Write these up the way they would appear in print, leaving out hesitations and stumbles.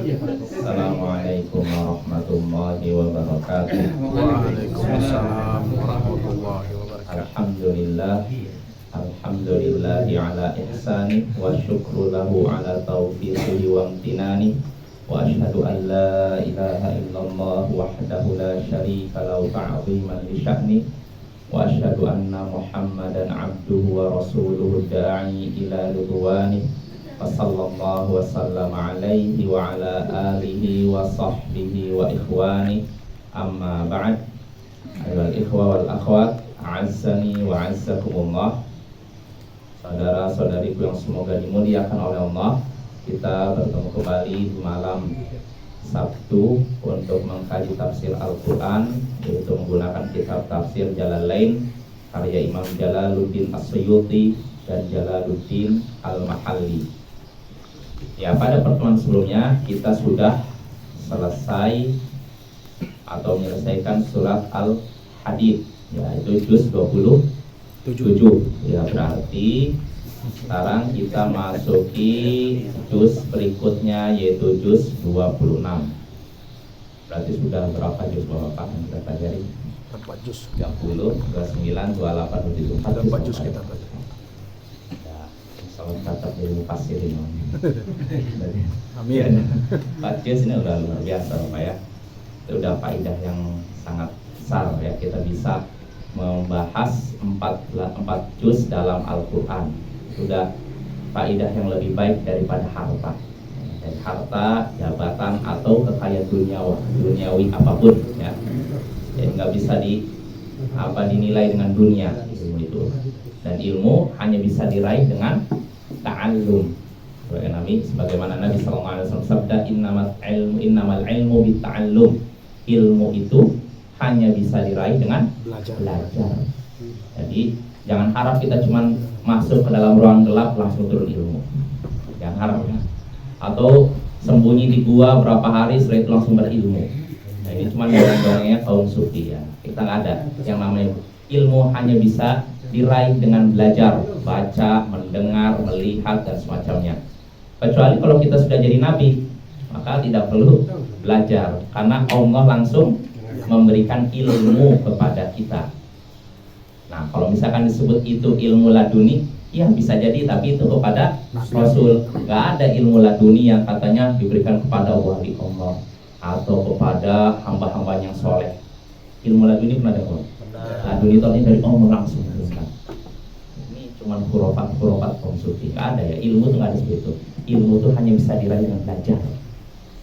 Assalamualaikum warahmatullahi wabarakatuh. Waalaikumsalam warahmatullahi wabarakatuh. Alhamdulillahi ala ihsani wa syukru lahu ala taufiqihi wa amtinani wa ashhadu an la ilaha illallah wahdahu la syarika lahu ta'ziman li sya'ni wa ashhadu anna Muhammadan abduhu wa rasuluhu da'i ila ridwani wa sallallahu wa sallam alaihi wa ala alihi wa sahbihi wa ikhwani amma ba'd. Ayyuhal ikhwa wal akhwat, a'azzani wa a'azzakumullah. Saudara-saudariku yang semoga dimuliakan oleh Allah, kita bertemu kembali di malam Sabtu untuk mengkaji tafsir Al-Quran, yaitu menggunakan kitab tafsir Jalalain karya Imam Jalaluddin As-Suyuti dan Jalaluddin Al-Mahalli. Ya, pada pertemuan sebelumnya kita sudah selesai atau menyelesaikan surat Al-Hadid, yaitu juz 27. Ya, berarti sekarang kita masuki juz berikutnya, yaitu juz 26. Berarti sudah berapa juz Bapak yang kita pelajari? 4 juz. 30, 29, 28, 27. Ada 4 juz kita pelajari. Salam catat dari mufasir ini. Amin. 4 juz ini udah luar biasa Bapak ya. Itu udah faedah yang sangat besar ya, kita bisa membahas 4 juz dalam Al-Quran. Sudah faedah yang lebih baik daripada harta. Dari harta, jabatan, atau kekayaan duniawi apapun ya. Jadi nggak bisa dinilai dengan dunia ilmu itu. Dan ilmu hanya bisa diraih dengan ta'allum. Sebagaimana Nabi SAW sabda, innamal ilmu bitta'allum. Ilmu itu hanya bisa diraih dengan belajar. Jadi jangan harap kita cuma masuk ke dalam ruang gelap langsung turun ilmu. Jangan harap ya. Atau sembunyi di gua berapa hari setelah itu langsung berilmu. Nah, ini cuma dongeng-dongengnya kaum sufi ya. Kita nggak ada yang namanya ilmu, hanya bisa diraih dengan belajar, baca, mendengar, melihat dan semacamnya. Kecuali kalau kita sudah jadi nabi, maka tidak perlu belajar karena Allah langsung memberikan ilmu kepada kita. Nah, kalau misalkan disebut itu ilmu laduni, ya bisa jadi, tapi itu kepada Rasul. Gak ada ilmu laduni yang katanya diberikan kepada wali Allah atau kepada hamba-hamba yang soleh. Ilmu laduni pernah ada? Laduni itu artinya dari Allah langsung. Ini cuma hurufat konsulti. Gak ada ya, ilmu itu gak ada seperti itu. Ilmu itu hanya bisa diraih dengan belajar,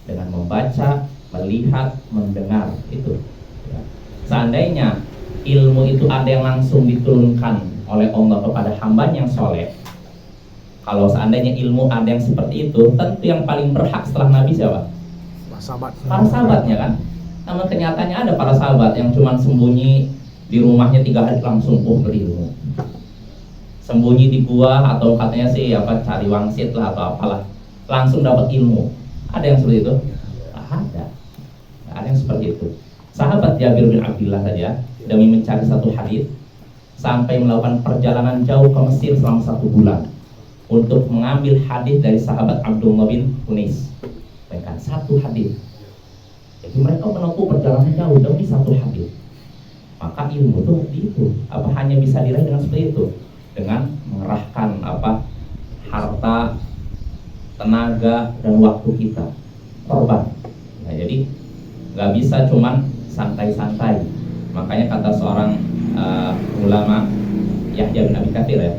dengan membaca, melihat, mendengar, itu ya. Seandainya ilmu itu ada yang langsung diturunkan oleh Allah kepada hamba yang soleh, kalau seandainya ilmu ada yang seperti itu, tentu yang paling berhak setelah Nabi siapa? Para sahabatnya kan. Namun kenyataannya ada para sahabat yang cuma sembunyi di rumahnya 3 hari langsung berilmu, sembunyi di gua atau katanya sih cari wangsit lah atau apalah, langsung dapat ilmu. Ada yang seperti itu? Ada yang seperti itu. Sahabat Jabir bin Abdullah saja demi mencari satu hadis sampai melakukan perjalanan jauh ke Mesir selama 1 bulan untuk mengambil hadis dari sahabat Abdullah bin Unais. Bahkan 1 hadis. Jadi mereka menempuh perjalanan jauh demi 1 hadis. Maka ilmu itu hanya bisa diraih dengan seperti itu, dengan mengerahkan harta, tenaga dan waktu kita, korban. Nah, jadi nggak bisa cuman santai-santai. Makanya kata seorang ulama Yahya bin Abi Katsir ya,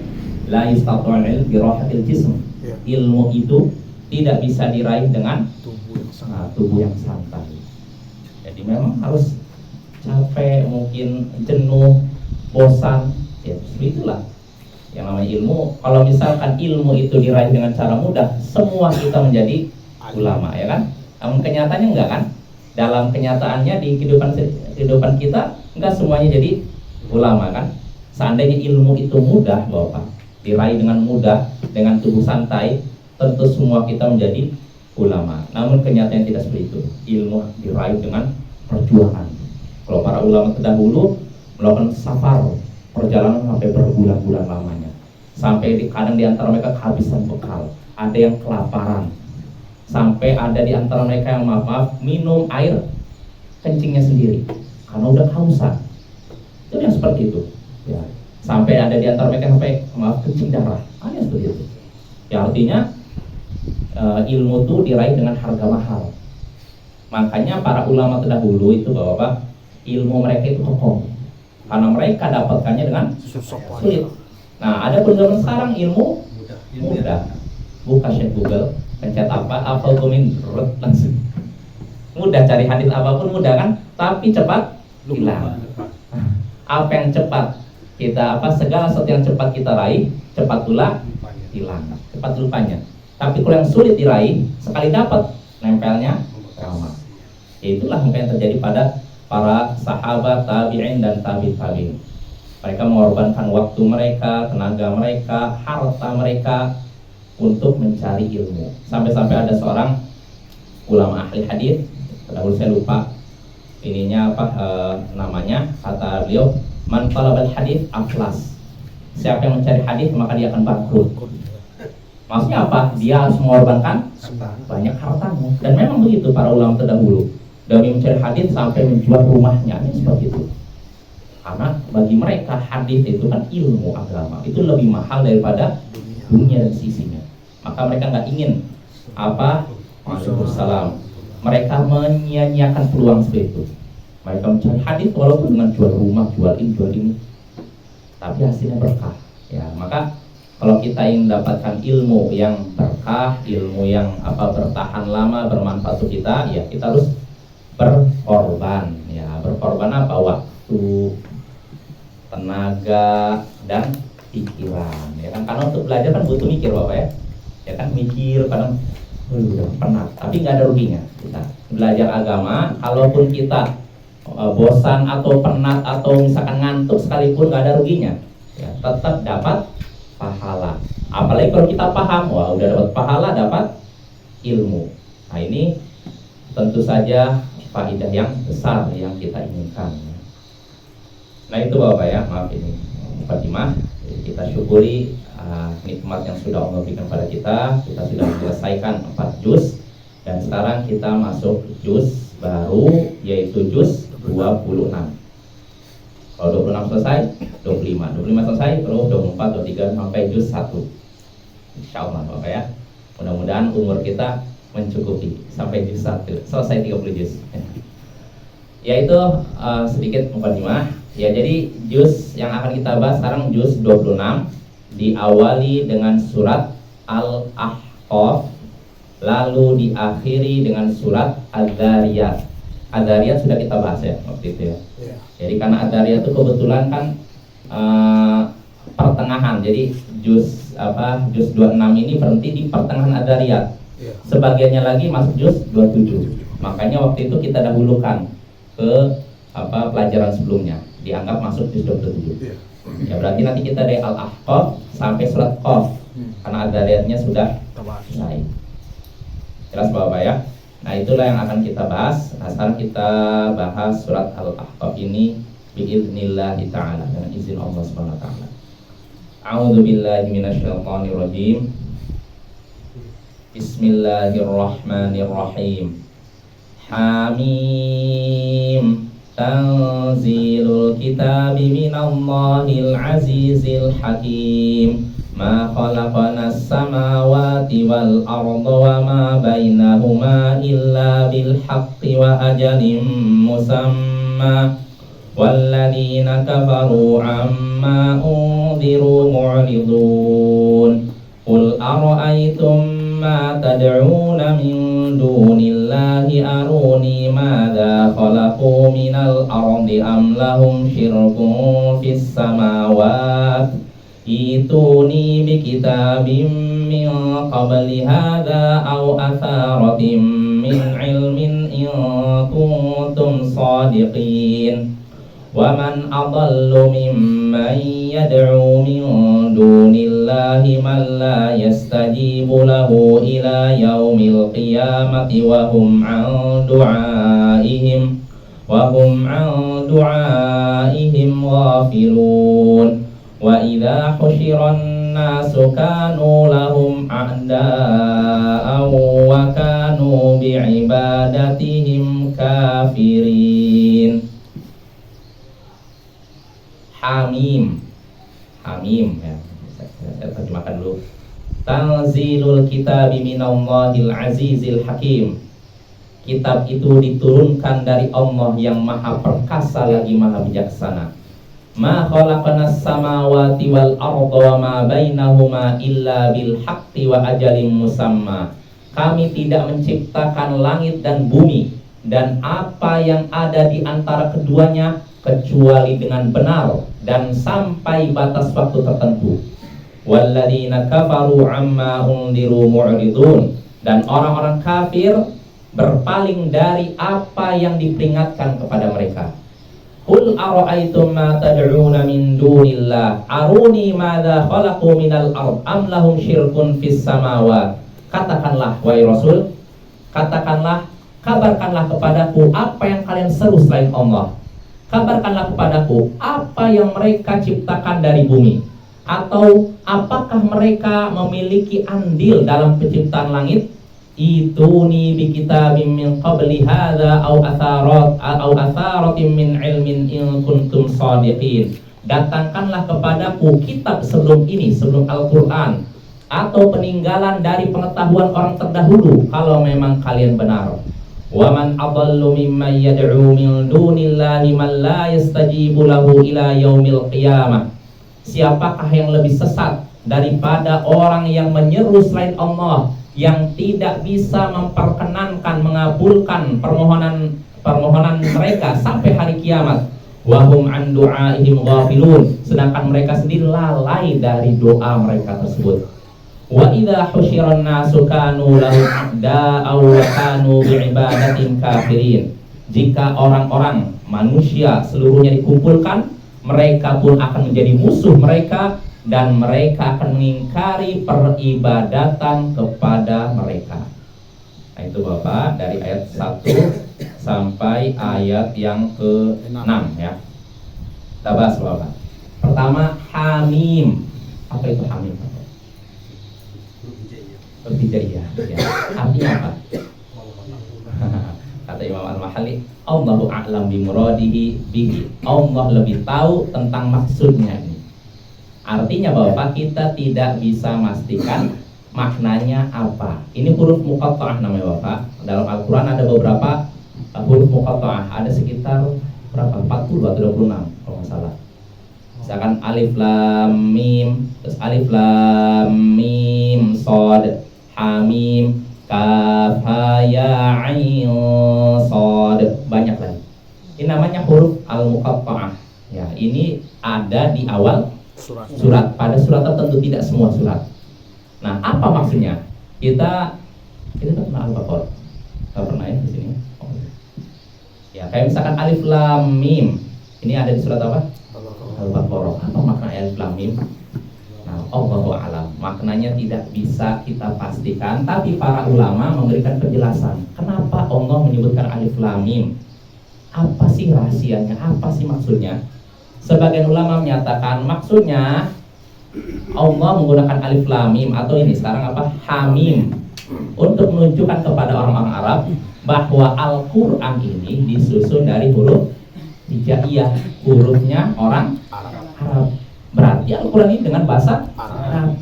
la yastatu'ul ilm bi rahatil jism. Ilmu itu tidak bisa diraih dengan tubuh yang santai. Jadi memang harus capek, mungkin jenuh, bosan, ya itulah yang namanya ilmu. Kalau misalkan ilmu itu diraih dengan cara mudah, semua kita menjadi ulama ya kan. Namun kenyataannya enggak kan. Dalam kenyataannya di kehidupan kita enggak semuanya jadi ulama kan. Seandainya ilmu itu mudah Bapak, diraih dengan mudah, dengan tubuh santai, tentu semua kita menjadi ulama. Namun kenyataannya tidak seperti itu. Ilmu diraih dengan perjuangan. Kalau para ulama terdahulu melakukan safar, perjalanan sampai berbulan-bulan lamanya, sampai kadang di antara mereka kehabisan bekal, ada yang kelaparan, sampai ada di antara mereka yang maaf minum air kencingnya sendiri karena udah kehausan. Itu yang seperti itu. Ya. Sampai ada di antara mereka sampai kencing darah. Ada seperti itu. Ya artinya ilmu itu diraih dengan harga mahal. Makanya para ulama terdahulu itu bahwa ilmu mereka itu kokoh karena mereka dapatkannya dengan sulit. Nah, ada pun zaman sekarang ilmu mudah. Buka Google, pencet apa komen langsung. Mudah cari hadis apapun mudah kan, tapi cepat hilang. Apa yang cepat kita segala sesuatu yang cepat kita raih, cepat pula hilang, cepat lupanya. Tapi kalau yang sulit diraih, sekali dapat nempelnya lama. Itulah yang terjadi pada para sahabat, tabi'in dan tabi'in. Mereka mengorbankan waktu mereka, tenaga mereka, harta mereka untuk mencari ilmu. Sampai-sampai ada seorang ulama ahli hadis, terdahulu saya lupa namanya, kata beliau, man talabal hadis aflas. Siapa yang mencari hadis maka dia akan bangkrut. Maksudnya apa? Dia harus mengorbankan banyak hartanya. Dan memang begitu para ulama terdahulu. Demi mencari hadis sampai menjual rumahnya, seperti itu. Karena bagi mereka hadis itu kan ilmu agama, itu lebih mahal daripada dunia dan sisinya. Maka mereka nggak ingin Waalaikumsalam. Mereka menyia-nyiakan peluang seperti itu. Mereka mencari hadis walaupun dengan jual rumah, jual ini, tapi hasilnya berkah. Ya, maka kalau kita ingin mendapatkan ilmu yang berkah, ilmu yang bertahan lama, bermanfaat untuk kita, ya kita harus berkorban. Ya, berkorban apa? Waktu, tenaga, dan pikiran. Ya kan, karena untuk belajar kan butuh mikir, Bapak ya. Ya kan, mikir kadang penat, tapi nggak ada ruginya. Kita belajar agama, kalaupun kita bosan atau penat atau misalkan ngantuk sekalipun nggak ada ruginya. Ya, tetap dapat pahala. Apalagi kalau kita paham, wah udah dapat pahala, dapat ilmu. Nah ini tentu saja faedah yang besar yang kita inginkan. Nah itu Bapak ya, maaf ini Fatimah. Kita syukuri nikmat yang sudah Allah berikan pada kita. Kita sudah menyelesaikan 4 juz dan sekarang kita masuk juz baru, yaitu juz 26. Kalau 26 selesai, 25 selesai, terus 24, 23 sampai juz 1. Insyaallah Bapak ya. Mudah-mudahan umur kita mencukupi sampai juz 1, selesai 30 juz. Yaitu sedikit mukadimah. Ya, jadi juz yang akan kita bahas sekarang juz 26, diawali dengan surat Al-Ahqaf, lalu diakhiri dengan surat Ad-Dzariyat. Ad-Dzariyat sudah kita bahas ya waktu itu ya. Jadi karena Ad-Dzariyat itu kebetulan kan pertengahan. Jadi juz 26 ini berhenti di pertengahan Ad-Dzariyat. Sebagiannya lagi masuk juz 27. Makanya waktu itu kita dahulukan ke pelajaran sebelumnya, dianggap masuk juz 27. Ya berarti nanti kita dari Al-Ahqaf sampai surat Qaf. Karena Ad-Dzariyatnya sudah selesai. Jelas Bapak ya. Nah itulah yang akan kita bahas. Nah sekarang kita bahas surat Al-Ahqaf ini biidznillahi ta'ala, dengan izin Allah Subhanahu wa taala. A'udzu billahi minasyaitonir rajim. Bismillahirrahmanirrahim. Hamim. Tanzilul kitabi minallahil azizil hakim. Ma khalaqanas samawati wal arda wa ma bainahuma illa bil haqqi wa ajalin musamma. Walladzina kafaru amma unziru mu'ridun. Qul ara'aytum ma tad'una min dunillahi aruni madza khalaqu minal ardi am lahum syirkun fis samawati ituni bikitabim min qabli hadza aw atharatin min ilmin in kuntum shadiqin. Wa man adallu mimman yad'u min dunillahi man la yastajibu lahu ila yaumil qiyamati wa hum an du'aihim ghafilun. Wa idza husyiran nasu kanu lahum a'da'aw wa kanu bi'ibadatihim kafirin. Hamim. Hamim ya. Saya terjemahkan dulu. Tanzilul kitabi minallahil azizil hakim. Kitab itu diturunkan dari Allah yang maha perkasa lagi maha bijaksana. Ma khalaqanas samawati wal arda wa ma bainahuma illa bil haqqi wa ajalin musamma. Kami tidak menciptakan langit dan bumi dan apa yang ada di antara keduanya kecuali dengan benar dan sampai batas waktu tertentu. Walladzina kafaru amma undiru mu'ridun. Dan orang-orang kafir berpaling dari apa yang diperingatkan kepada mereka. Qul ara'aytum ma tad'una min dunillah aruni madza khalaqu minal ard am lahum syirkun fis samawat. Katakanlah wahai Rasul, katakanlah, kabarkanlah kepadaku apa yang kalian seru selain Allah. Kabarkanlah kepadaku apa yang mereka ciptakan dari bumi, atau apakah mereka memiliki andil dalam penciptaan langit? Ituni bi kitabim min qabli hadza aw atharatin min ilmin in kuntum shadiqin. Datangkanlah kepadaku kitab sebelum ini, sebelum Al-Qur'an, atau peninggalan dari pengetahuan orang terdahulu kalau memang kalian benar. Wa man adallu mimman yad'u min dunillahi man la yastajibu lahu ila yaumil qiyamah. Siapakah yang lebih sesat daripada orang yang menyeru selain Allah, yang tidak bisa memperkenankan, mengabulkan permohonan mereka sampai hari kiamat. Wahum an du'aihim ghafilun. Sedangkan mereka sendiri lalai dari doa mereka tersebut. Wa idza husyiran nasu kanu lahum a'da'aw wa kanu bi'ibadatin kafirin. Jika orang-orang manusia seluruhnya dikumpulkan, mereka pun akan menjadi musuh mereka dan mereka akan mengingkari peribadatan kepada mereka. Nah itu Bapak, dari ayat 1 sampai ayat yang ke-6 ya. Kita bahas Bapak. Pertama, hamim. Apa itu hamim? Berhijaiyah ya. Artinya apa? Kata Imam Al-Mahalli, Allahu a'lam bimuradihi bihi. Allah lebih tahu tentang maksudnya ini. Artinya Bapak, kita tidak bisa memastikan maknanya apa. Ini huruf muqatta'ah namanya Bapak. Dalam Al-Quran ada beberapa huruf muqatta'ah. Ada sekitar berapa? 40 atau 26 kalau nggak salah. Misalkan alif lam mim, terus alif lam mim shad, hamim, kaf ha ya ain shad, banyak lagi. Ini namanya huruf al-muqatta'ah. Ya, ini ada di awal surat, pada surat tertentu, tidak semua surat. Nah, apa maksudnya? Kita pernah Al-Baqarah. Kita pernah ya di sini. Oh. Ya, kayak misalkan alif lam mim. Ini ada di surat apa? Al-Baqarah. Apa makna alif lam mim? Nah, Allahu a'lam. Maknanya tidak bisa kita pastikan, tapi para ulama memberikan penjelasan. Kenapa Allah menyebutkan alif lam mim? Apa sih rahasianya? Apa sih maksudnya? Sebagian ulama menyatakan maksudnya Allah menggunakan alif lam mim atau ini sekarang apa? Hamim, untuk menunjukkan kepada orang-orang Arab bahwa Al-Qur'an ini disusun dari huruf hijaiyah, hurufnya orang Arab. Berarti Al-Qur'an ini dengan bahasa Arab,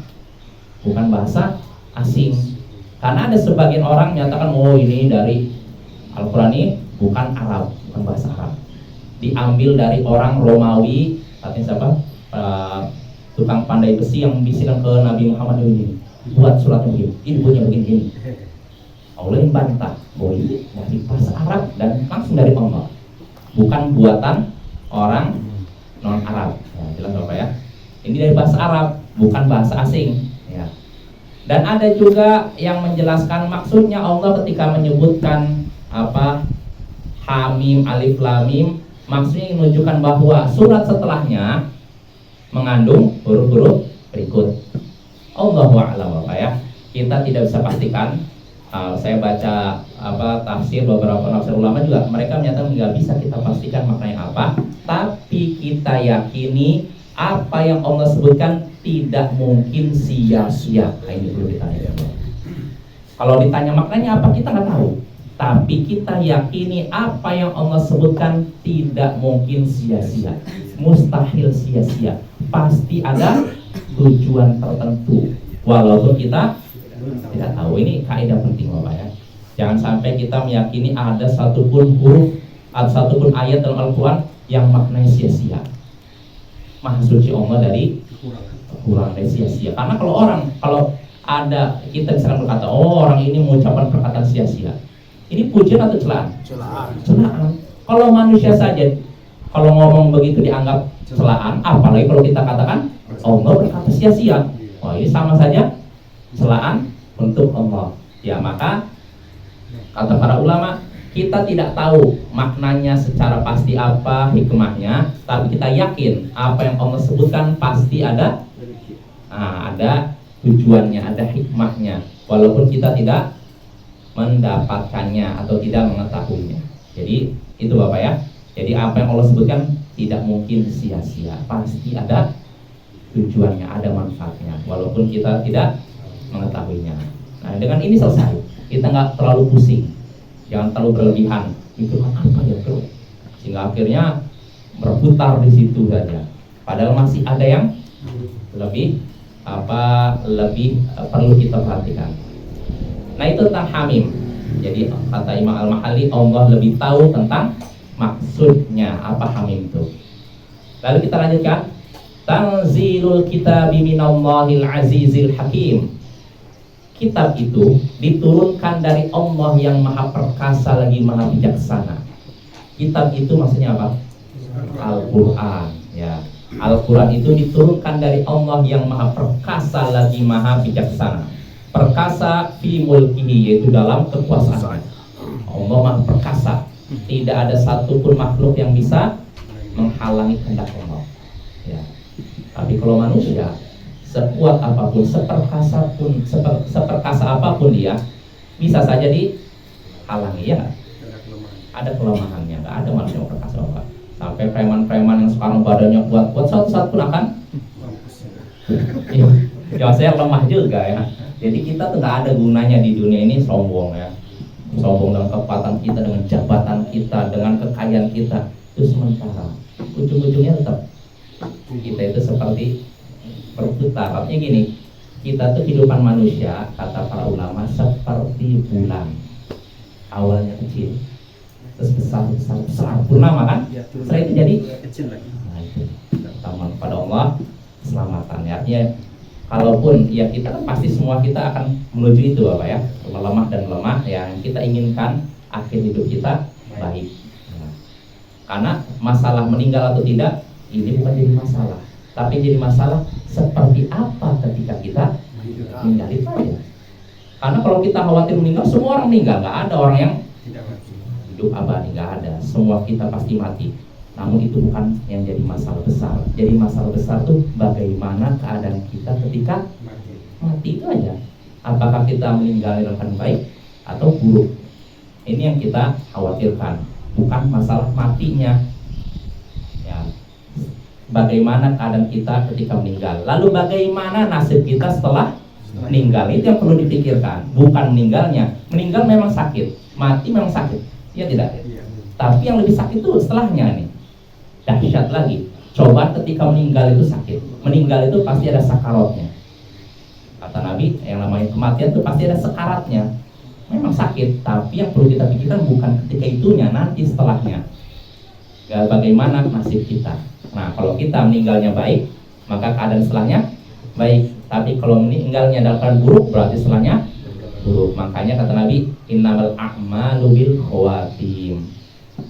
bukan bahasa asing. Karena ada sebagian orang menyatakan oh ini dari Al-Qur'an ini bukan Arab, bukan bahasa Arab, diambil dari orang Romawi. Katanya siapa? Tukang pandai besi yang bisikan ke Nabi Muhammad ini, buat suratnya begini, ini bunyinya begini. Allah yang bantah bahwa ini dari bahasa Arab dan langsung dari Allah, bukan buatan orang non Arab. Ya, jelas Bapak ya. Ini dari bahasa Arab, bukan bahasa asing. Ya. Dan ada juga yang menjelaskan maksudnya Allah ketika menyebutkan apa hamim, alif lam mim, maksudnya menunjukkan bahwa surat setelahnya mengandung huruf-huruf berikut. Allahu a'lam Bapak ya. Kita tidak bisa pastikan. Saya baca tafsir beberapa tafsir ulama juga, mereka menyatakan nggak bisa kita pastikan maknanya apa, tapi kita yakini Apa yang Allah sebutkan tidak mungkin sia-sia. Nah, ini perlu ditanya. Kalau ditanya maknanya apa, kita nggak tahu. Tapi kita yakini apa yang Allah sebutkan tidak mungkin sia-sia. Mustahil sia-sia. Pasti ada tujuan tertentu. Walaupun kita tidak tahu. Ini kaidah penting Bapak ya. Jangan sampai kita meyakini ada satupun huruf atau satupun ayat dalam Al-Quran yang maknanya sia-sia. Maha suci Allah dari kekurangan, dari sia-sia. Karena kalau ada kita misalkan berkata, oh orang ini mengucapkan perkataan sia-sia, ini pujian atau celaan? Celaan. Kalau manusia saja kalau ngomong begitu dianggap celaan, apalagi kalau kita katakan Allah berkata sia-sia. Oh, ini sama saja celaan untuk Allah. Ya, maka kata para ulama, kita tidak tahu maknanya secara pasti apa hikmahnya, tapi kita yakin apa yang Allah sebutkan pasti ada tujuannya, ada hikmahnya, walaupun kita tidak mendapatkannya atau tidak mengetahuinya. Jadi itu Bapak ya. Jadi apa yang Allah sebutkan tidak mungkin sia-sia, pasti ada tujuannya, ada manfaatnya, walaupun kita tidak mengetahuinya. Nah, dengan ini selesai. Kita nggak terlalu pusing, jangan terlalu berlebihan. Itu kan apa ya bro? Sehingga akhirnya berputar di situ saja. Padahal masih ada yang lebih perlu kita perhatikan. Nah, itu tentang Hamim. Jadi kata Imam Al-Mahalli, Allah lebih tahu tentang maksudnya apa Hamim itu. Lalu kita lanjutkan. Tanzilul kitabi minallahil azizil hakim. Kitab itu diturunkan dari Allah yang maha perkasa lagi maha bijaksana. Kitab itu maksudnya apa? Al-Quran ya. Al-Quran itu diturunkan dari Allah yang maha perkasa lagi maha bijaksana. Perkasa fi mulkihi, yaitu dalam kekuasaan. Allah maha perkasa. Tidak ada satupun makhluk yang bisa menghalangi kehendak Allah ya. Tapi kalau manusia, sekuat apapun, seperkasa apapun dia, bisa saja dihalangi ya. Ada kelemahannya, nggak ada manusia yang perkasa Bapak. Sampai preman-preman yang sekarang badannya kuat-kuat, suatu saat pun akan ya saya lemah juga ya. Jadi kita tuh nggak ada gunanya di dunia ini sombong ya. Sombong dengan kekuatan kita, dengan jabatan kita, dengan kekayaan kita, itu sementara. Ujung-ujungnya tetap kita itu seperti berputar. Artinya gini, kita tuh kehidupan manusia, kata para ulama, seperti bulan. Awalnya kecil, terus besar, purnama kan? Setelah itu jadi kecil lagi. Nah, itu taman pada Allah keselamatan. Artinya kalaupun ya kita kan pasti semua kita akan menuju itu Bapak ya, melemah dan melemah. Yang kita inginkan akhir hidup kita baik. Nah, karena masalah meninggal atau tidak ini bukan jadi masalah, tapi jadi masalah seperti apa ketika kita meninggal itu aja. Karena kalau kita khawatir meninggal, semua orang meninggal, nggak ada orang yang hidup abadi, nggak ada. Semua kita pasti mati. Namun itu bukan yang jadi masalah besar. Jadi masalah besar tuh bagaimana keadaan kita ketika mati itu aja. Apakah kita meninggal dengan baik atau buruk? Ini yang kita khawatirkan, bukan masalah matinya. Ya. Bagaimana keadaan kita ketika meninggal. Lalu bagaimana nasib kita setelah meninggal, itu yang perlu dipikirkan. Bukan meninggalnya. Meninggal memang sakit, mati memang sakit, ya tidak? Tapi yang lebih sakit itu setelahnya nih. Dahsyat lagi. Coba ketika meninggal itu sakit. Meninggal itu pasti ada sakaratnya. Kata Nabi, yang namanya kematian itu pasti ada sekaratnya. Memang sakit, tapi yang perlu kita pikirkan bukan ketika itunya, nanti setelahnya. Bagaimana nasib kita. Nah, kalau kita meninggalnya baik, maka keadaan setelahnya baik. Tapi kalau meninggalnya dalam keadaan buruk, berarti setelahnya buruk. Makanya kata Nabi, innamal a'malu bil khawatim.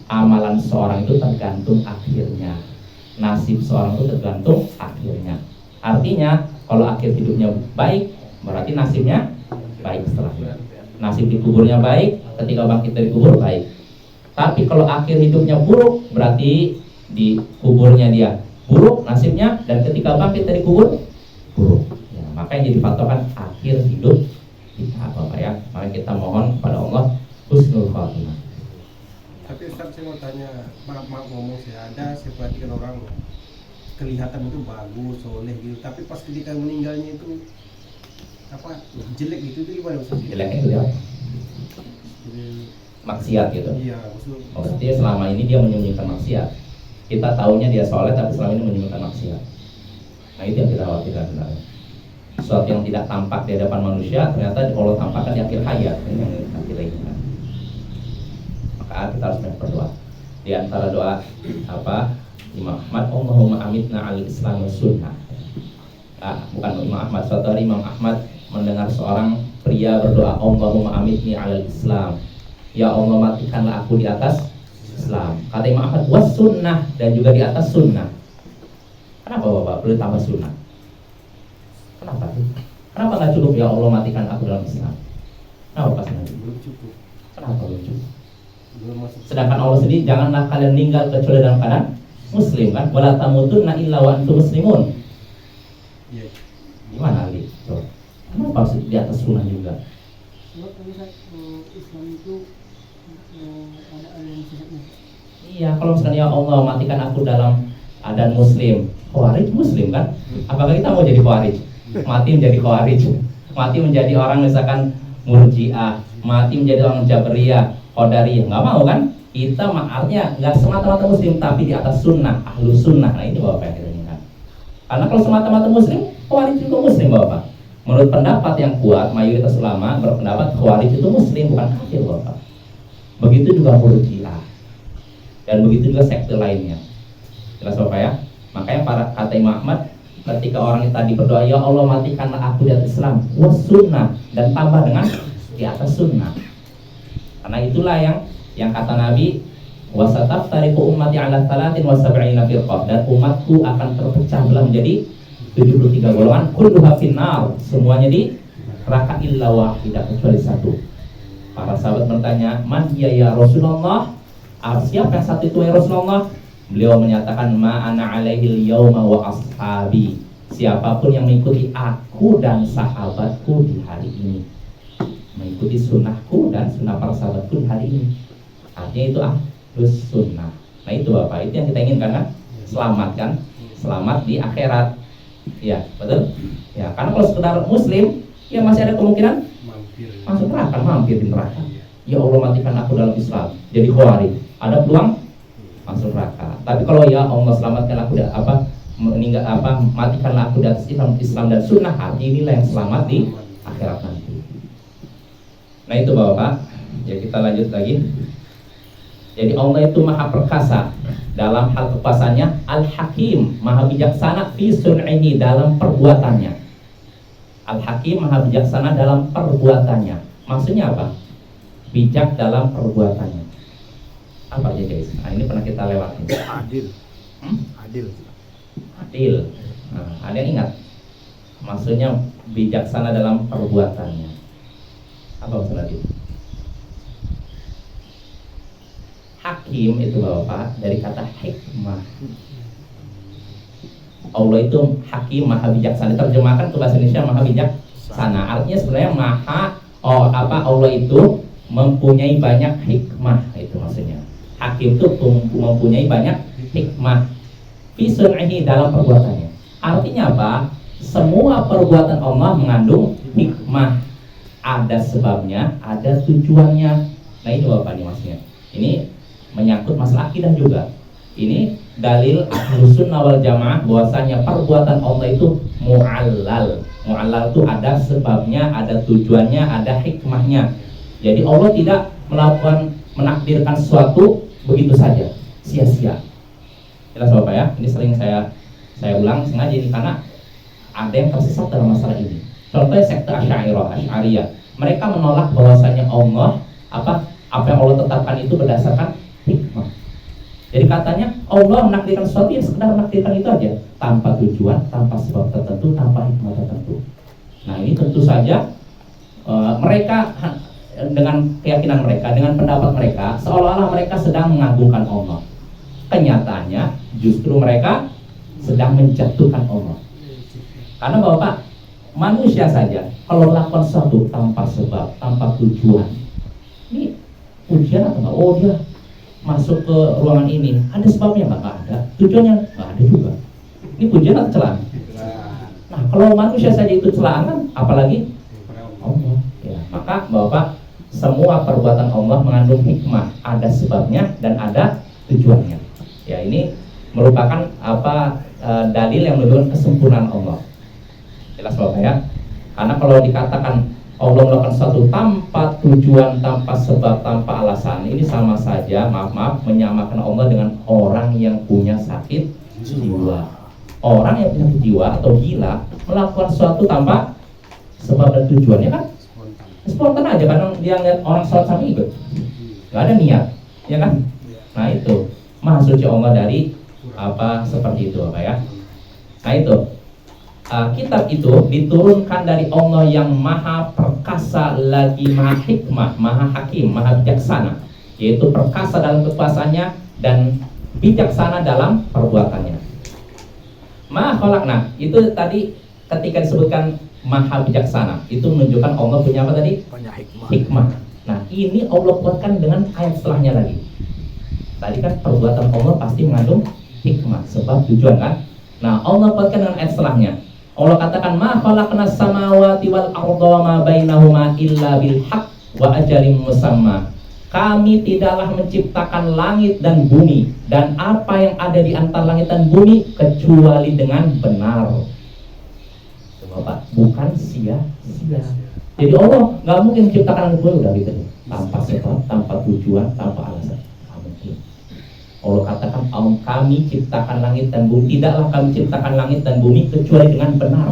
Amalan seorang itu tergantung akhirnya. Nasib seorang itu tergantung akhirnya. Artinya, kalau akhir hidupnya baik, berarti nasibnya baik setelahnya. Nasib di kuburnya baik, ketika bangkit dari kubur baik. Tapi kalau akhir hidupnya buruk, berarti di kuburnya dia buruk nasibnya, dan ketika bangkit dari kubur buruk. Ya, makanya jadi patokan akhir hidup kita Bapak ya. Maka kita mohon pada Allah husnul khatimah. Tapi Ustaz, saya mau tanya, maaf ngomong, saya ada simpatikan orang kelihatan itu bagus, soleh gitu, tapi pas ketika meninggalnya itu apa jelek gitu, itu gimana Ustaz? Jeleknya itu apa? Maksiat gitu. Iya, Maksudnya selama ini dia menyembunyikan maksiat. Kita tahunya dia soleh tapi selama ini menyembunyikan maksiat. Nah itu yang kita khawatirkan sebenarnya. Sesuatu yang tidak tampak di hadapan manusia ternyata Allah tampakkan di akhir hayat. Ini yang kita inginkan. Maka kita harus banyak berdoa. Di antara doa apa? Imam Ahmad, Allahumma amitna al-Islam wa sunnah. Bukan Imam Ahmad, suatu hari Imam Ahmad mendengar seorang pria berdoa, Allahumma amitni al-Islam. Ya Allah, matikanlah aku di atas Islam. Kata Imam Ahmad, was sunnah, dan juga di atas sunnah. Kenapa Bapak perlu tambah sunnah? Kenapa? Kenapa nggak cukup ya Allah matikan aku dalam Islam? Kenapa Pak Senadi? belum cukup. Kenapa belum cukup? Belum masuk. Sedangkan Allah sendiri, janganlah kalian meninggal kecuali dalam keadaan Muslim kan? Wala tamutunna illa wa antum muslimun. Iya. Gimana Ali? Coba. Kenapa harus di atas sunnah juga? Sebab kalau Islam itu ada yang sesatnya. Iya, kalau misalnya ya Allah matikan aku dalam keadaan Muslim, Khawarij Muslim kan? Apakah kita mau jadi Khawarij? Mati menjadi Khawarij, mati menjadi orang misalkan Murji'ah, mati menjadi orang Jabriyah, Qadariyah, nggak mau kan? Kita artinya nggak semata-mata Muslim tapi di atas sunnah, ahlus sunnah. Nah ini Bapak yang kita inginkan. Karena kalau semata-mata Muslim, Khawarij juga Muslim Bapak. Menurut pendapat yang kuat, mayoritas ulama berpendapat Khawarij itu Muslim, bukan kafir Bapak. Begitu juga Murji'ah, dan begitu juga sekte lainnya. Jelas Bapak ya? Makanya para kata Imam Ahmad, ketika orang tadi berdoa, ya Allah matikanlah aku di atas Islam, was sunnah, dan tambah dengan di atas sunnah. Karena itulah yang kata Nabi, wasataftariqu ummati ala salatin wa sab'ina firqah, dan umatku akan terpecah belah menjadi 73 golongan, kulluha finnar, semuanya di neraka illa wahidah, kecuali satu. Para sahabat bertanya, man ya Rasulullah? Siapa yang satu itu ya Rasulullah? Beliau menyatakan, ma ana alaihil yauma wa ashabi, siapapun yang mengikuti aku dan sahabatku di hari ini, mengikuti sunnahku dan sunnah para sahabatku di hari ini, artinya itu ahlus sunnah. Nah itu Bapak, itu yang kita inginkan kan? Selamat kan? Selamat di akhirat. Ya betul? Ya, karena kalau sekedar Muslim, ya masih ada kemungkinan masuk neraka, mampir di neraka. Ya Allah matikan aku dalam Islam, jadi Khawarij, ada peluang masuk neraka. Tapi kalau ya Allah selamatkan aku matikanlah aku dari Islam dan sunnah, hati inilah yang selamat di akhirat nanti. Nah itu Bapak, ya kita lanjut lagi. Jadi Allah itu maha perkasa dalam hal kekuasaannya, Al-Hakim, maha bijaksana fi sun'ihi, dalam perbuatannya. Al-Hakim, maha bijaksana dalam perbuatannya. Maksudnya apa? Bijak dalam perbuatannya. Apa aja guys? Nah, ini pernah kita lewati. Adil. Adil. Adil. Nah, ada yang ingat? Maksudnya bijaksana dalam perbuatannya. Apa maksudnya itu? Hakim itu Bapak dari kata hikmah. Allah itu hakim, maha bijaksana. Terjemahkan ke bahasa Indonesia maha bijaksana. Artinya sebenarnya Allah itu mempunyai banyak hikmah, itu maksudnya. Hakim itu mempunyai banyak hikmah fi sun'ihi, dalam perbuatannya. Artinya apa? Semua perbuatan Allah mengandung hikmah. Ada sebabnya, ada tujuannya. Nah ini Bapak nih maksudnya. Ini menyangkut masalah akidah juga. Ini dalil Ahlus Sunnah wal Jamaah bahwasanya perbuatan Allah itu mu'allal. Mu'allal itu ada sebabnya, ada tujuannya, ada hikmahnya. Jadi Allah tidak menakdirkan sesuatu begitu saja, sia-sia. Jelas Bapak ya? Ini sering saya ulang sengaja ini karena ada yang tersesat dalam masalah ini. Contohnya sekte Asy'ariyah. Mereka menolak bahwasanya Allah apa yang Allah tetapkan itu berdasarkan hikmah. Jadi katanya Allah menakdirkan sesuatu yang sekedar menakdirkan itu aja, tanpa tujuan, tanpa sebab tertentu, tanpa hikmah tertentu. Nah ini tentu saja mereka dengan keyakinan mereka, dengan pendapat mereka, seolah-olah mereka sedang mengagungkan Allah. Kenyataannya justru mereka sedang menjatuhkan Allah. Karena Bapak, manusia saja kalau melakukan sesuatu tanpa sebab, tanpa tujuan, ini ujian atau enggak? Oh dia masuk ke ruangan ini, ada sebabnya nggak ada, tujuannya nggak ada juga. Ini pujian atau celaan? Nah, kalau manusia saja itu celaan kan, apalagi Allah. Ya, maka Bapak, semua perbuatan Allah mengandung hikmah, ada sebabnya dan ada tujuannya. Ya, ini merupakan dalil yang menunjukkan kesempurnaan Allah. Jelas Bapak ya? Karena kalau dikatakan Allah melakukan sesuatu tanpa tujuan, tanpa sebab, tanpa alasan, ini sama saja, maaf, menyamakan Allah dengan orang yang punya sakit jiwa. Orang yang punya sakit jiwa atau gila melakukan sesuatu tanpa sebab dan tujuannya kan spontan aja. Kadang dia lihat orang sholat sama ikut, nggak ada niat, ya kan? Nah itu maha suci Allah dari seperti itu Bapak ya. Nah itu kitab itu diturunkan dari Allah yang maha perkasa lagi maha hikmah, maha hakim, maha bijaksana, yaitu perkasa dalam kekuasaannya dan bijaksana dalam perbuatannya. Maha khalaqna itu tadi ketika disebutkan maha bijaksana itu menunjukkan Allah punya apa tadi? Banyak hikmah. Hikmah. Nah ini Allah kuatkan dengan ayat setelahnya lagi. Tadi kan perbuatan Allah pasti mengandung hikmah, sebab tujuan kan. Nah Allah kuatkan dengan ayat setelahnya. Allah katakan ma khalaqnas samawati wal arda wa ma bainahuma illa bil haqq wa ajalin musamma. Kami tidaklah menciptakan langit dan bumi dan apa yang ada di antara langit dan bumi kecuali dengan benar. Bapak, bukan sia-sia. Jadi Allah nggak mungkin menciptakan langit bumi udah gitu tanpa sebab, tanpa tujuan, tanpa alasan. Nggak mungkin. Allah katakan kami ciptakan langit dan bumi, tidaklah kami ciptakan langit dan bumi kecuali dengan benar.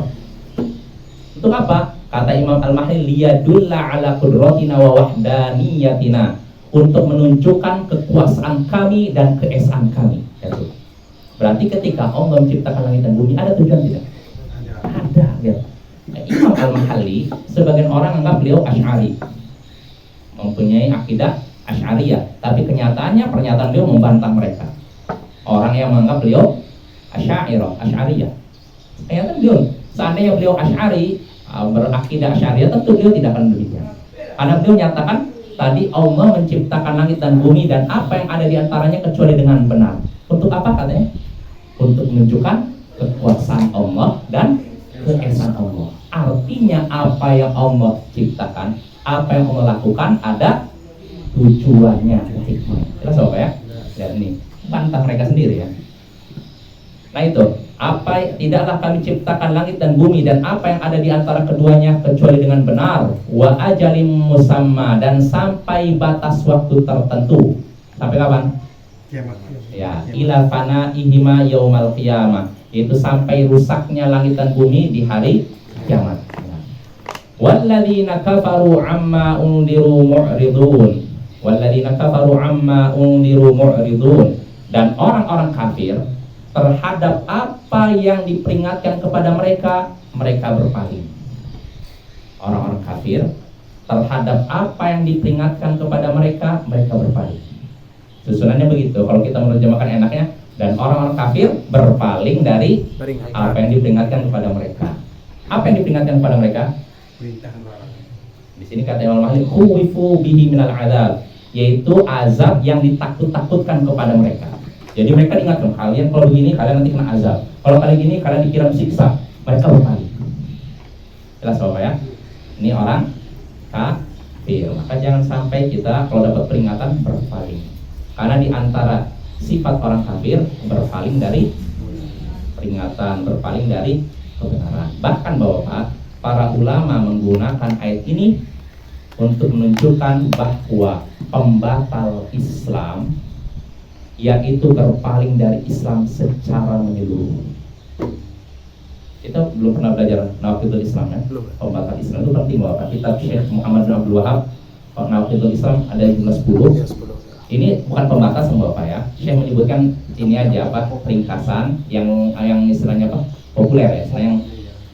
Untuk apa? Kata Imam Al-Mahdi, liyadulla ala qudratina wa wahdaniyatina, untuk menunjukkan kekuasaan kami dan keesaan kami. Berarti ketika Allah menciptakan langit dan bumi ada tujuan tidak? Ada. Ya. Imam Al-Mahalli, sebagian orang anggap beliau Asy'ari, mempunyai akidah Asy'ariyah, tapi kenyataannya pernyataan beliau membantah mereka. Orang yang menganggap beliau Asy'ariyah. Ternyata beliau, seandainya beliau Asy'ari, berakidah Asy'ariyah, tentu beliau tidak akan demikian. Karena beliau menyatakan tadi Allah menciptakan langit dan bumi dan apa yang ada di antaranya kecuali dengan benar. Untuk apa katanya? Untuk menunjukkan kekuasaan Allah dan keesaan Allah. Artinya apa yang Allah ciptakan, apa yang Allah lakukan ada tujuannya, hikmah. Jelas Bapak ya? Dan ini bantah mereka sendiri ya. Nah itu, tidaklah kami ciptakan langit dan bumi dan apa yang ada di antara keduanya kecuali dengan benar. Wa ajalim musamma, dan sampai batas waktu tertentu. Sampai kapan? Kiamat. Ya, ila fanaihima yaumal qiyamah. Itu sampai rusaknya langit dan bumi di hari kiamat. Walladzina kafaru amma undiru mu'ridun. Walladzina kafaru amma undiru mu'ridun. Dan orang-orang kafir terhadap apa yang diperingatkan kepada mereka, mereka berpaling. Orang-orang kafir terhadap apa yang diperingatkan kepada mereka, mereka berpaling. Susunannya begitu, kalau kita menerjemahkan enaknya, dan orang-orang kafir berpaling dari apa yang diperingatkan kepada mereka. Apa yang diperingatkan kepada mereka? Perintah larang. Di sini kata Imam Malik, khuwifu bihi minal azab, yaitu azab yang ditakut-takutkan kepada mereka. Jadi mereka diingatkan, kalian kalau begini kalian nanti kena azab, kalau kalian gini kalian dikira siksa. Mereka berpaling. Jelas Bapak ya? Ini orang kafir. Maka jangan sampai kita kalau dapat peringatan berpaling. Karena di antara sifat orang kafir berpaling dari peringatan, berpaling dari kebenaran. Bahkan Bapak, para ulama menggunakan ayat ini untuk menunjukkan bahwa pembatal Islam, yaitu berpaling dari Islam secara menyeluruh. Kita belum pernah belajar Nawaqidul Islam ya? Pembatal Islam itu penting Bapak. Kitab Syekh Muhammad bin Abdul Wahab, Nawaqidul Islam ada jumlah 10. Ini bukan pembatasan Bapak ya. Syekh menyebutkan ini aja ringkasan yang istilahnya populer ya, yang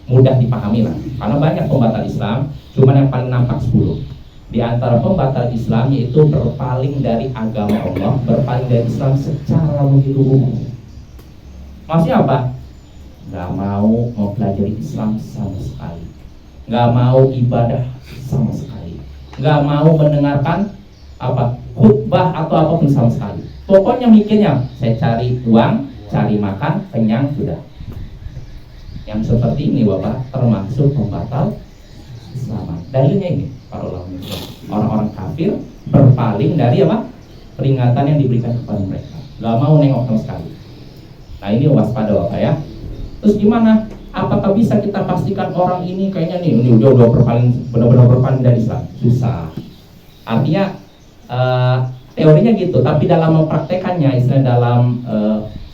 mudah dipahami lah. Karena banyak pembatal Islam, cuman yang paling nampak 10. Di antara pembatal Islam yaitu berpaling dari agama Allah, berpaling dari Islam secara menyeluruh. Maksudnya apa? Gak mau mempelajari Islam sama sekali, gak mau ibadah sama sekali, gak mau mendengarkan khutbah atau apapun sama sekali. Pokoknya mikirnya saya cari uang, cari makan, kenyang, sudah. Yang seperti ini Bapak termasuk pembatal Islam. Dalilnya ini para ulama, orang-orang kafir berpaling dari apa? Peringatan yang diberikan kepada mereka. Gak mau nengok sama sekali. Nah ini waspada Bapak ya. Terus gimana? Apakah bisa kita pastikan orang ini kayaknya ini udah berpaling, benar-benar berpaling dari Islam? Susah. Artinya teorinya gitu, tapi dalam mempraktekannya, istilah dalam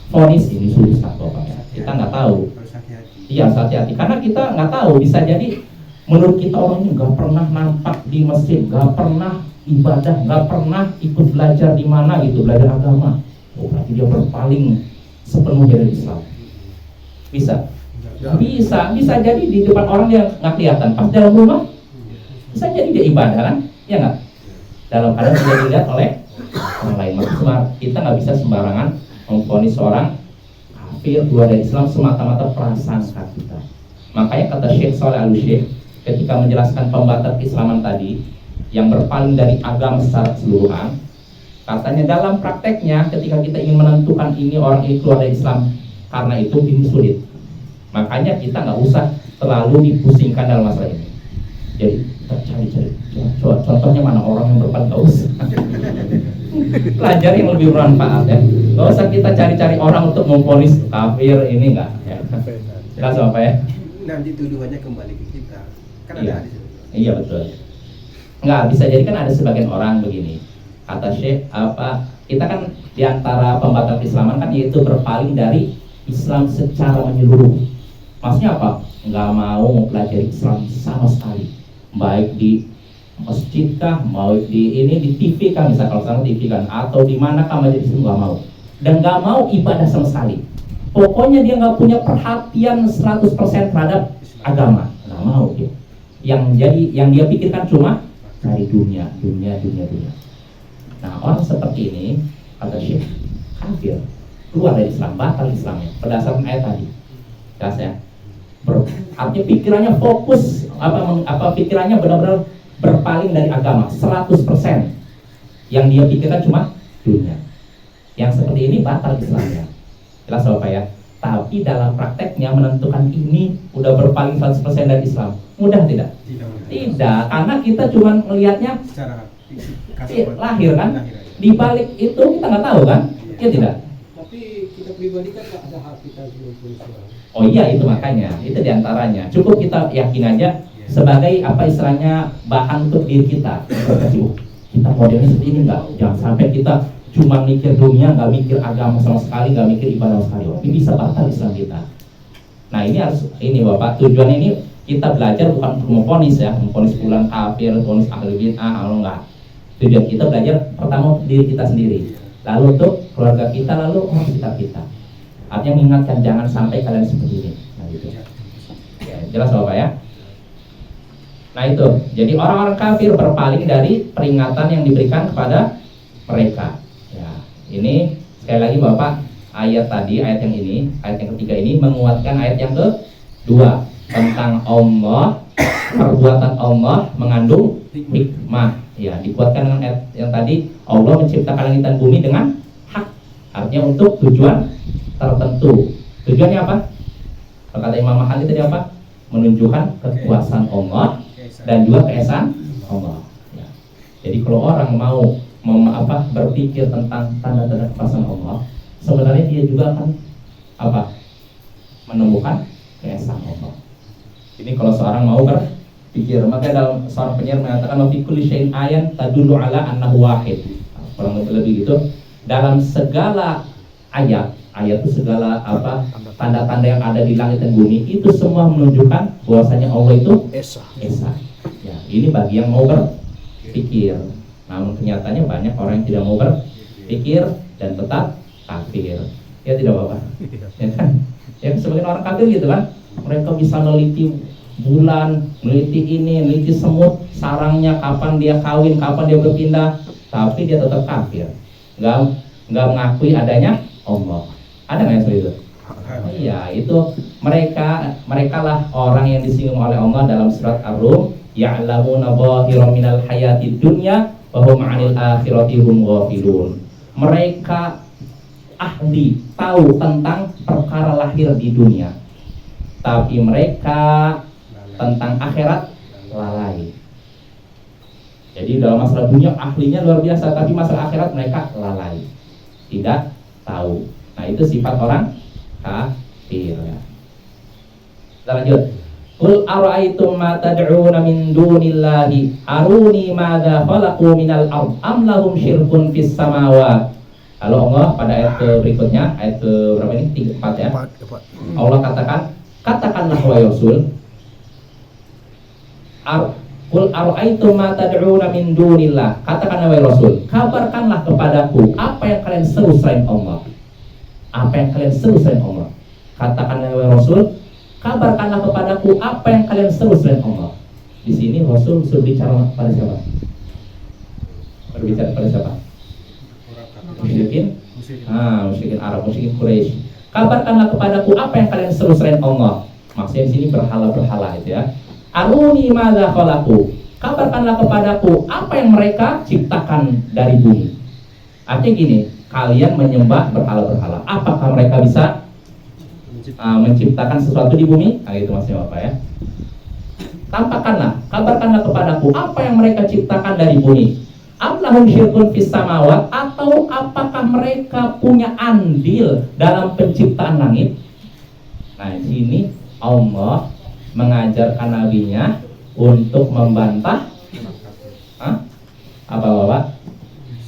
vonis ini susah Bapak ya. Kita nggak tahu. Harus hati-hati. Iya, hati-hati. Karena kita nggak tahu, bisa jadi menurut kita orang ini nggak pernah nampak di masjid, nggak pernah ibadah, nggak pernah ikut belajar di mana gitu, belajar agama. Oh, berarti dia berpaling sepenuhnya dari Islam. Bisa, bisa jadi di depan orang dia nggak kelihatan, pas dalam rumah bisa jadi dia ibadah kan, ya nggak? Dalam keadaan tidak dilihat oleh orang lain. Maksudnya kita nggak bisa sembarangan memvonis seorang kafir keluar dari Islam semata-mata prasangka kita. Makanya kata Syekh Shalih Al-Syekh ketika menjelaskan pembatal keislaman tadi yang berpaling dari agama secara keseluruhan, katanya dalam prakteknya ketika kita ingin menentukan ini orang ini keluar dari Islam karena itu ini sulit. Makanya kita nggak usah terlalu dipusingkan dalam masalah ini. Jadi kita cari-cari. Contohnya mana orang yang berpaling, nggak usah. Pelajari yang lebih bermanfaat ya. Nggak usah kita cari-cari orang untuk memvonis kafir ini nggak. Ya. Jelas apa ya? Nanti tuduhannya kembali ke kita. Kan Iya. ada di situ. Iya betul. Nggak bisa jadi kan ada sebagian orang begini. Kata Syekh kita kan diantara pembatal keislaman kan yaitu berpaling dari Islam secara menyeluruh. Maksudnya apa? Nggak mau mempelajari Islam sama sekali, baik di masjid kah, mau di ini di TV kah, misal kalau sekarang TV kan, atau di mana kah majelis itu nggak mau, dan nggak mau ibadah sama sekali. Pokoknya dia nggak punya perhatian 100% terhadap agama, nggak mau dia. Yang dia pikirkan cuma cari dunia. Nah orang seperti ini kata Syekh kafir, keluar dari Islam, batal Islamnya berdasarkan ayat tadi. Jelas ya? Artinya pikirannya fokus pikirannya benar-benar berpaling dari agama 100%. Yang dia pikirkan cuma dunia. Yang seperti ini batal Islamnya. Jelas Bapak ya? Tapi dalam prakteknya menentukan ini udah berpaling 100% dari Islam. Mudah tidak? Tidak, karena kita cuma melihatnya Secara lahir kan? Lahir aja. Di balik itu kita nggak tahu kan? Ya tidak? Tapi kita pribadi kan nggak ada hak kita sebagai Islam. Oh iya itu makanya, itu diantaranya. Cukup kita yakin aja sebagai apa istilahnya bahan untuk diri kita. Kita modelnya seperti ini enggak? Jangan sampai kita cuma mikir dunia, nggak mikir agama sama sekali, nggak mikir ibadah sama sekali. Ini bisa batal Islam kita. Nah ini harus ini Bapak, tujuannya ini kita belajar bukan untuk memvonis ya, memvonis fulan kafir, memvonis ahli bid'ah, atau enggak. Tujuan kita belajar pertama untuk diri kita sendiri, lalu untuk keluarga kita, lalu orang sekitar kita. Artinya mengingatkan jangan sampai kalian seperti ini. Nah gitu. Ya, jelas Bapak ya. Nah itu, jadi orang-orang kafir berpaling dari peringatan yang diberikan kepada mereka. Ya, ini sekali lagi Bapak, ayat tadi, ayat yang ini, ayat yang ketiga ini menguatkan ayat yang kedua tentang Allah, perbuatan Allah mengandung hikmah. Ya, dikuatkan dengan ayat yang tadi, Allah menciptakan langit dan bumi dengan hak. Artinya untuk tujuan tertentu. Tujuannya apa? Kata Imam Mahali tadi apa? Menunjukkan kekuasaan Allah dan juga keesaan Allah. Ya. Jadi kalau orang mau berpikir tentang tanda-tanda kekuasaan Allah, sebenarnya dia juga akan menemukan keesaan Allah. Ini kalau seorang mau berpikir, maka dalam seorang penyair mengatakan wa fi kulli syai'in ayan tadullu ala annahu wahid. Kurang lebih gitu. Dalam segala ayat itu segala tanda-tanda yang ada di langit dan bumi itu semua menunjukkan bahwasanya Allah itu Esa. Ya, ini bagi yang mau berpikir. Namun kenyataannya banyak orang yang tidak mau berpikir dan tetap kafir. Ya tidak Bapak? Ya kan? Ya sebagian orang kafir gitu kan? Mereka bisa meneliti bulan, meneliti ini, meneliti semut, sarangnya, kapan dia kawin, kapan dia berpindah, tapi dia tetap kafir. Nggak mengakui adanya Allah. Ada nggak yang seperti itu? Iya, itu mereka lah orang yang disinggung oleh Allah dalam surat Ar-Rum, ya'lamuna zahiran minal hayatid dunya wa hum 'anil akhirati hum ghafilun. Mereka ahli tahu tentang perkara lahir di dunia, tapi mereka tentang akhirat lalai. Jadi dalam masalah dunia ahlinya luar biasa, tapi masalah akhirat mereka lalai, tidak tahu. Nah itu sifat orang kafir ya. Kita lanjut. Qul ara'aytum ma tad'una min dunillahi aruni madza khalaqu minal ard am lahum syirkun fis samawat. Lalu Allah pada ayat berikutnya, ayat berapa ini? 4 ya. Allah katakanlah wahai Rasul, Qul ara'aytum ma tad'una min dunillah. Katakanlah wahai Rasul, kabarkanlah kepadaku apa yang kalian seru selain Allah. Apa yang kalian seru selain Allah. Katakanlah wahai Rasul, kabarkanlah kepadaku apa yang kalian seru selain Allah. Di sini Rasul berbicara pada siapa? Berbicara pada siapa? Musyrikin? Musyrikin Arab, musyrikin Quraisy. Kabarkanlah kepadaku apa yang kalian seru selain Allah. Maksudnya di sini berhala-berhala itu ya. Aruni madza khalaqu. Kabarkanlah kepadaku apa yang mereka ciptakan dari bumi. Artinya gini, kalian menyembah berhala-berhala. Apakah mereka bisa menciptakan sesuatu di bumi? Nah, itu maksudnya apa ya? Kabarkanlah kepadaku apa yang mereka ciptakan dari bumi. Am lahum syirkun fis samawat, atau apakah mereka punya andil dalam penciptaan langit? Nah, di sini Allah mengajarkan nabinya untuk membantah apa Bapak?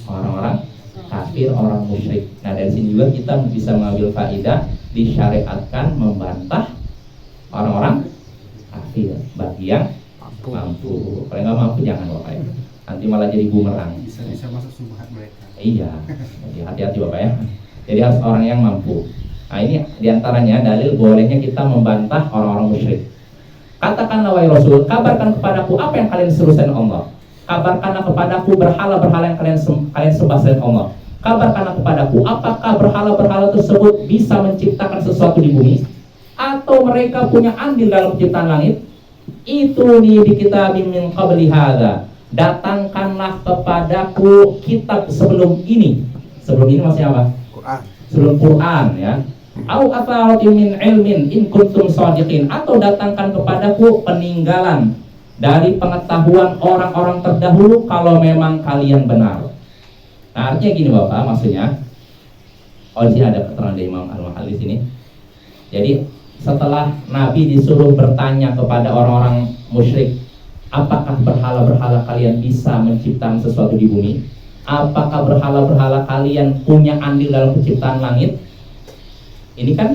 Orang-orang kafir, orang musyrik. Nah, dari sini juga kita bisa mengambil faedah, disyariatkan membantah orang-orang kafir bagi yang mampu. Kalau nggak mampu jangan Bapak ya. Nanti malah jadi bumerang. Bisa masuk subhat mereka. Iya, jadi hati-hati Bapak ya. Jadi harus orang yang mampu. Nah ini diantaranya dalil bolehnya kita membantah orang-orang musyrik. Katakanlah wahai Rasul, kabarkan kepadaku apa yang kalian seru selain Allah. Kabarkanlah kepadaku berhala-berhala yang kalian sembah selain Allah. Kabarkanlah kepadaku apakah berhala-berhala tersebut bisa menciptakan sesuatu di bumi, atau mereka punya andil dalam penciptaan langit. Itu di kitab min qabli hadza. Datangkanlah kepadaku kitab sebelum ini. Sebelum ini maksudnya apa? Quran. Sebelum Quran ya. Au atharatin min ilmin in kuntum shadiqin, atau datangkan kepadaku peninggalan dari pengetahuan orang-orang terdahulu kalau memang kalian benar. Nah, artinya gini Bapak, maksudnya di sini ada keterangan dari Imam Al-Mahali di sini. Jadi setelah Nabi disuruh bertanya kepada orang-orang musyrik, apakah berhala-berhala kalian bisa menciptakan sesuatu di bumi? Apakah berhala-berhala kalian punya andil dalam penciptaan langit? Ini kan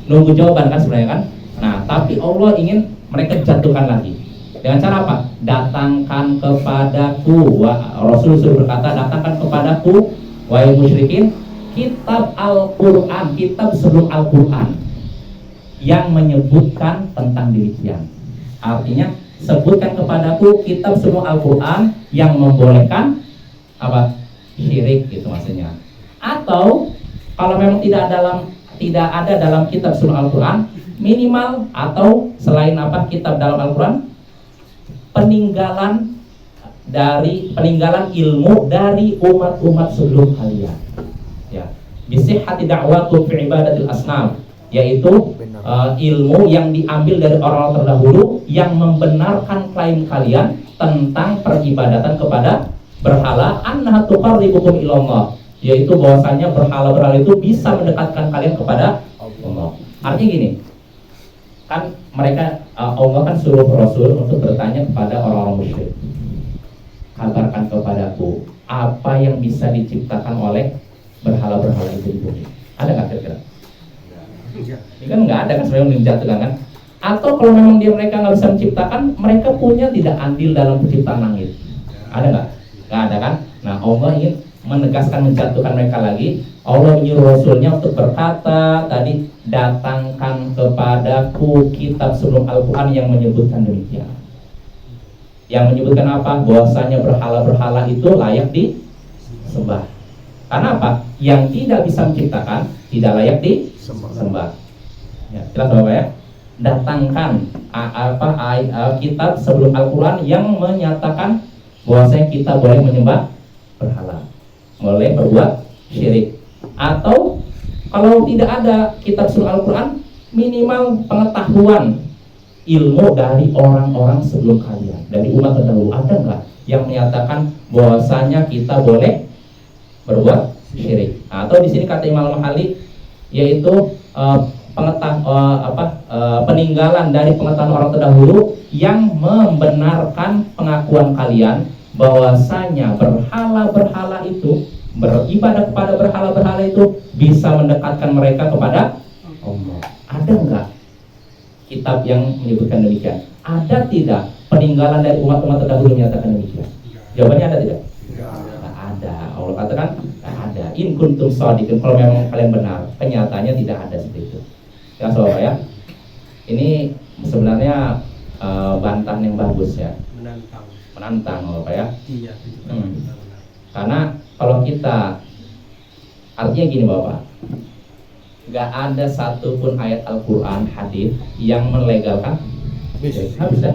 nunggu jawaban kan sebenarnya kan. Nah, tapi Allah ingin mereka jatuhkan lagi. Dengan cara apa? Datangkan kepadaku. Rasul suruh berkata, datangkan kepadaku wahai musyrikin kitab Al-Quran, kitab sebelum Al-Quran yang menyebutkan tentang demikian. Artinya sebutkan kepadaku kitab sebelum Al-Quran yang membolehkan apa? Syirik gitu maksudnya. Atau kalau memang tidak ada dalam kitab sebelum Al-Quran, minimal atau selain apa kitab dalam Al-Quran, peninggalan ilmu dari umat-umat sebelum kalian. Ya, bisihhati da'watu fi ibadatil asnam, yaitu ilmu yang diambil dari orang-orang terdahulu yang membenarkan klaim kalian tentang peribadatan kepada berhala, annaha tuqarribukum ilallah, yaitu bahwasanya berhala-berhala itu bisa mendekatkan kalian kepada Allah. Artinya gini, kan mereka Allah kan suruh Rasul untuk bertanya kepada orang-orang musyrik, kabarkan kepadaku apa yang bisa diciptakan oleh berhala-berhala itu di bumi. Ada nggak kira-kira? Ini kan nggak ada kan sebenarnya menjatuhkan kan? Atau kalau memang mereka nggak bisa menciptakan, mereka punya tidak andil dalam penciptaan langit? Ada nggak? Nggak ada kan? Nah, Allah ingin menegaskan, menjatuhkan mereka lagi. Allah menyuruh Rasulnya untuk berkata tadi, datangkan kepadaku kitab sebelum Al-Quran yang menyebutkan demikian. Yang menyebutkan apa? Bahwasanya berhala-berhala itu layak disembah. Karena apa? Yang tidak bisa menciptakan tidak layak disembah. Ya, jelas Bapak ya? Datangkan kitab sebelum Al-Quran yang menyatakan bahwasanya kita boleh menyembah berhala, boleh berbuat syirik. Atau kalau tidak ada kitab sebelum Al-Quran, minimal pengetahuan ilmu dari orang-orang sebelum kalian, dari umat terdahulu. Ada nggak yang menyatakan bahwasanya kita boleh berbuat syirik? Atau di sini kata Imam Al-Mahali yaitu peninggalan dari pengetahuan orang terdahulu yang membenarkan pengakuan kalian bahwasanya berhala-berhala itu, beribadah kepada berhala-berhala itu bisa mendekatkan mereka kepada Allah. Ada nggak kitab yang menyebutkan demikian? Ada tidak peninggalan dari umat-umat terdahulu menyatakan demikian? Jawabannya ada tidak? Tidak ada. Allah katakan tidak ada. In kuntum shadiqin, kalau memang kalian benar, kenyataannya tidak ada seperti itu. Ya saudara ya. Ini sebenarnya bantahan yang bagus ya. Menantang Bapak ya. Iya. Karena kalau kita, artinya gini Bapak, nggak ada satupun ayat Al-Quran, hadis yang melegalkan. Habis ya?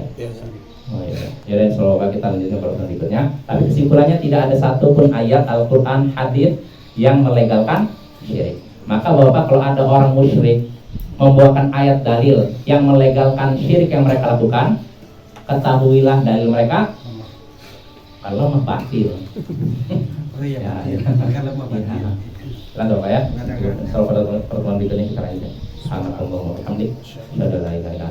Oh iya. Ya dan semoga kita lanjutkan pertemuan berikutnya. Tapi kesimpulannya tidak ada satupun ayat Al-Quran, hadis yang melegalkan syirik. Maka Bapak, kalau ada orang musyrik membawakan ayat dalil yang melegalkan syirik yang mereka lakukan, ketahuilah dalil mereka kalau lemah batil. Oh iya. Ya. Kalau lemah batil. Lanjut Pak ya. Insyaallah pada pertemuan berikutnya kita lanjutkan. Alhamdulillah. Alhamdulillah.